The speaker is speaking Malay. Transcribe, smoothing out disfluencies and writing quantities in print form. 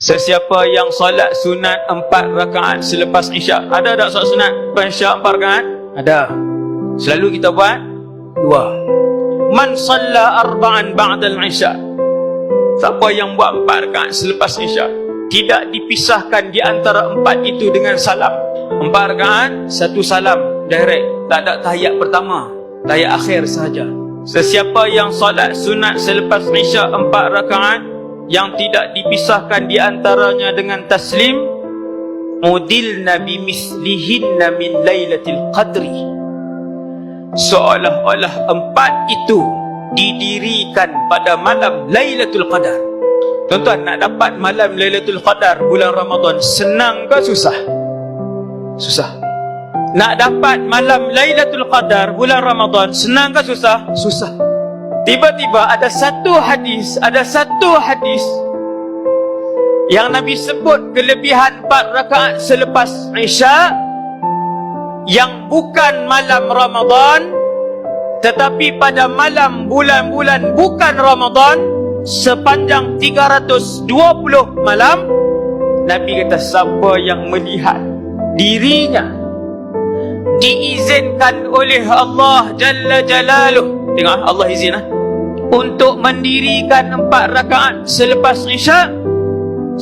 Sesiapa yang solat sunat 4 rakaat selepas Isyak. Ada tak solat sunat lepas Isyak 4 rakaat? Ada. Selalu kita buat 2. Man salla arba'an ba'dal Isyak. Siapa yang buat 4 rakaat selepas Isyak, tidak dipisahkan di antara 4 itu dengan salam. 4 rakaat, 1 salam direct, tak ada tahiyat pertama, tahiyat akhir sahaja. Sesiapa yang solat sunat selepas Isyak 4 rakaat yang tidak dipisahkan di antaranya dengan taslim, mudilna bimislihinna min lailatul qadri. Seolah-olah 4 itu didirikan pada malam Lailatul Qadar. Tuan-tuan, nak dapat malam Lailatul Qadar bulan Ramadan senang ke susah? Susah. Nak dapat malam Lailatul Qadar bulan Ramadan senang ke susah? Susah. Tiba-tiba ada satu hadis yang Nabi sebut kelebihan 4 rakaat selepas Isya yang bukan malam Ramadan, tetapi pada malam bulan-bulan bukan Ramadan sepanjang 320 malam. Nabi kata, siapa yang melihat dirinya diizinkan oleh Allah Jalla Jalaluh, tengok Allah izin untuk mendirikan 4 rakaat selepas Isya,